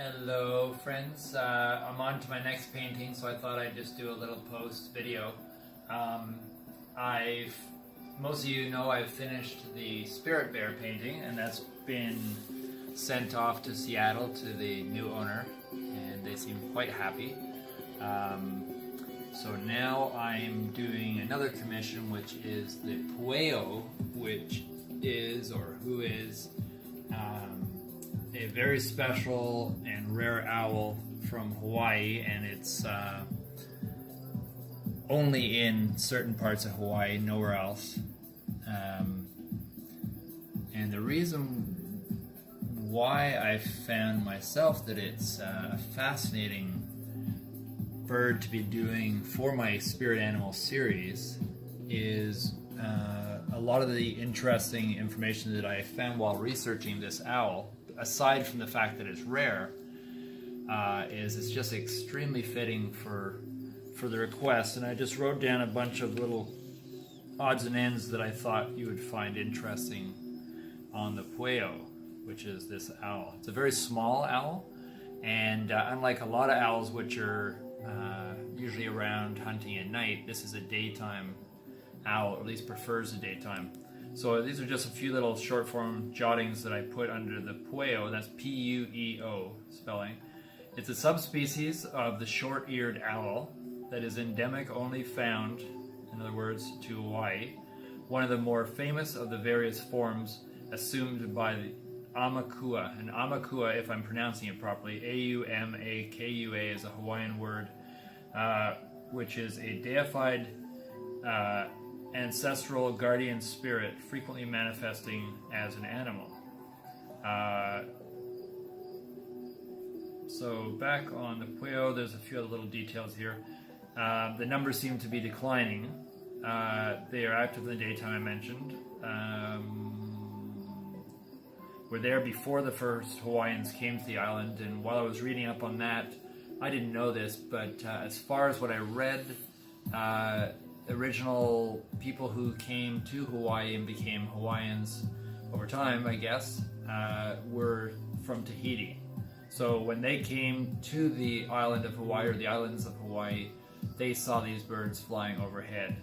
Hello friends, I'm on to my next painting, so I thought I'd just do a little post video. Most of you know I've finished the Spirit Bear painting, and that's been sent off to Seattle to the new owner, and they seem quite happy. So now I'm doing another commission, which is the Pueo, which is, or who is, a very special and rare owl from Hawaii, and it's only in certain parts of Hawaii, nowhere else. And the reason why I found myself that it's a fascinating bird to be doing for my spirit animal series is a lot of the interesting information that I found while researching this owl, aside from the fact that it's rare, is it's just extremely fitting for the request. And I just wrote down a bunch of little odds and ends that I thought you would find interesting on the Pueo, which is this owl. It's a very small owl, and unlike a lot of owls which are usually around hunting at night, this is a daytime owl, or at least prefers the daytime. So these are just a few little short form jottings that I put under the Pueo. That's P-U-E-O spelling. It's a subspecies of the short-eared owl that is endemic, only found, in other words, to Hawaii. One of the more famous of the various forms assumed by the Amaukua. And Amaukua, if I'm pronouncing it properly, A-U-M-A-K-U-A, is a Hawaiian word, which is a deified ancestral guardian spirit, frequently manifesting as an animal. So back on the Pueo, there's a few other little details here. The numbers seem to be declining. They are active in the daytime, I mentioned. Were there before the first Hawaiians came to the island, and while I was reading up on that, I didn't know this, but as far as what I read, original people who came to Hawaii and became Hawaiians over time, I guess, were from Tahiti. So when they came to the island of Hawaii, or the islands of Hawaii, they saw these birds flying overhead.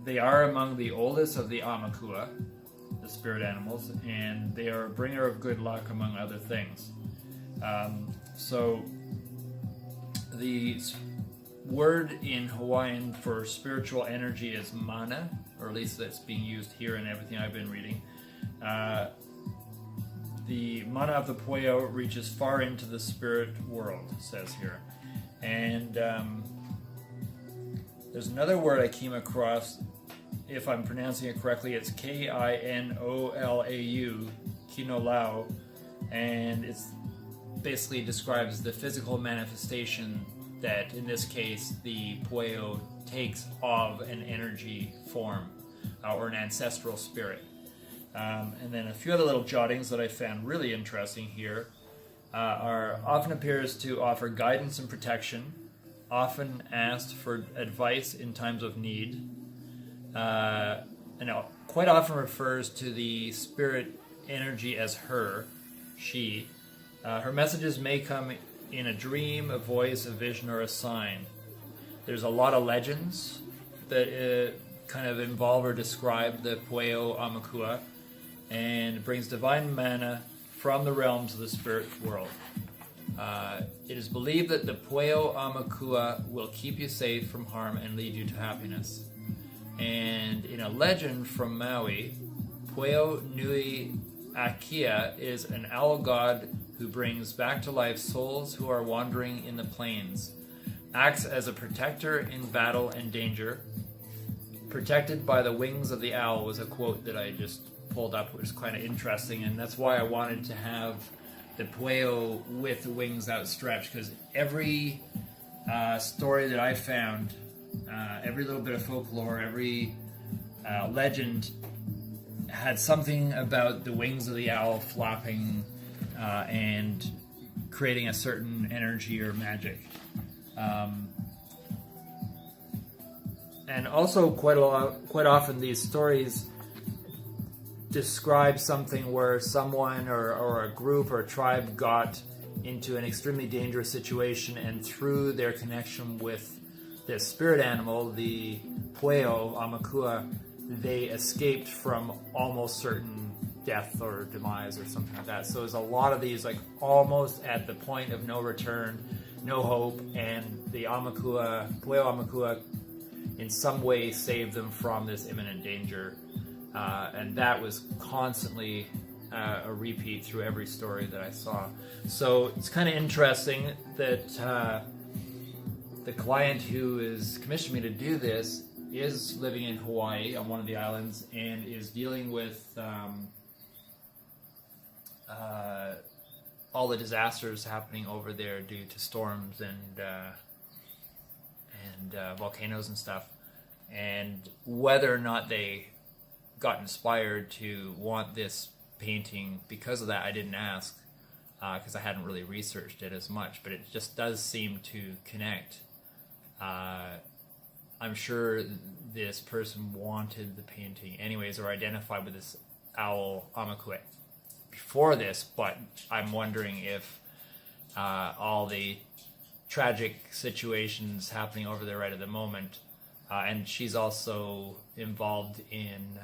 They are among the oldest of the Amaukua, the spirit animals, and they are a bringer of good luck, among other things. So the word in Hawaiian for spiritual energy is mana, or at least that's being used here in everything I've been reading. The mana of the Pueo reaches far into the spirit world, it says here. And there's another word I came across, if I'm pronouncing it correctly, it's K-I-N-O-L-A-U, Kinolau, and it basically describes the physical manifestation that, in this case, the Pueo takes of an energy form, or an ancestral spirit. And then a few other little jottings that I found really interesting here often appears to offer guidance and protection, often asked for advice in times of need, and quite often refers to the spirit energy as her, she. Her messages may come in a dream, a voice, a vision, or a sign. There's a lot of legends that kind of involve or describe the Pueo Amaukua, and it brings divine mana from the realms of the spirit world. It is believed that the Pueo Amaukua will keep you safe from harm and lead you to happiness. And in a legend from Maui, Pueo Nui Akia is an owl god who brings back to life souls who are wandering in the plains, acts as a protector in battle and danger. Protected by the wings of the owl was a quote that I just pulled up, which is kind of interesting, and that's why I wanted to have the Pueo with the wings outstretched, because every story that I found, every little bit of folklore, every legend had something about the wings of the owl flapping and creating a certain energy or magic. And also quite often these stories describe something where someone or a group or a tribe got into an extremely dangerous situation, and through their connection with this spirit animal, the Pueo, Amaukua, they escaped from almost certain death or demise or something like that. So there's a lot of these like almost at the point of no return, no hope, and the Amaukua, Pueo Amaukua, in some way saved them from this imminent danger. And that was constantly a repeat through every story that I saw. So it's kind of interesting that the client who has commissioned me to do this is living in Hawaii on one of the islands and is dealing with all the disasters happening over there due to storms and volcanoes and stuff, and whether or not they got inspired to want this painting because of that, I didn't ask, because I hadn't really researched it as much, but it just does seem to connect. I'm sure this person wanted the painting anyways, or identified with this owl Amaukua before this, but I'm wondering if all the tragic situations happening over there right at the moment, and she's also involved in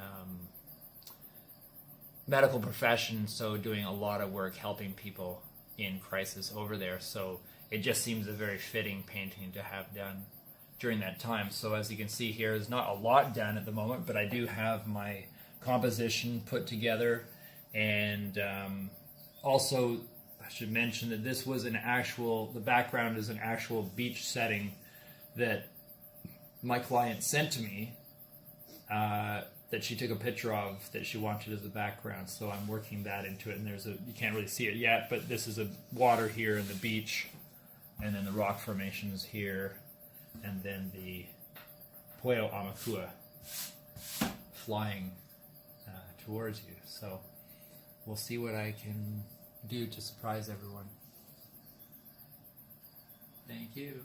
medical profession, so doing a lot of work helping people in crisis over there. So it just seems a very fitting painting to have done during that time. So as you can see here, there's not a lot done at the moment, but I do have my composition put together. And also I should mention that this was an actual, the background is an actual beach setting that my client sent to me, that she took a picture of, that she wanted as a background. So I'm working that into it, and there's a, you can't really see it yet, but this is a water here and the beach, and then the rock formations here, and then the Pueo Amaukua flying towards you. So we'll see what I can do to surprise everyone. Thank you.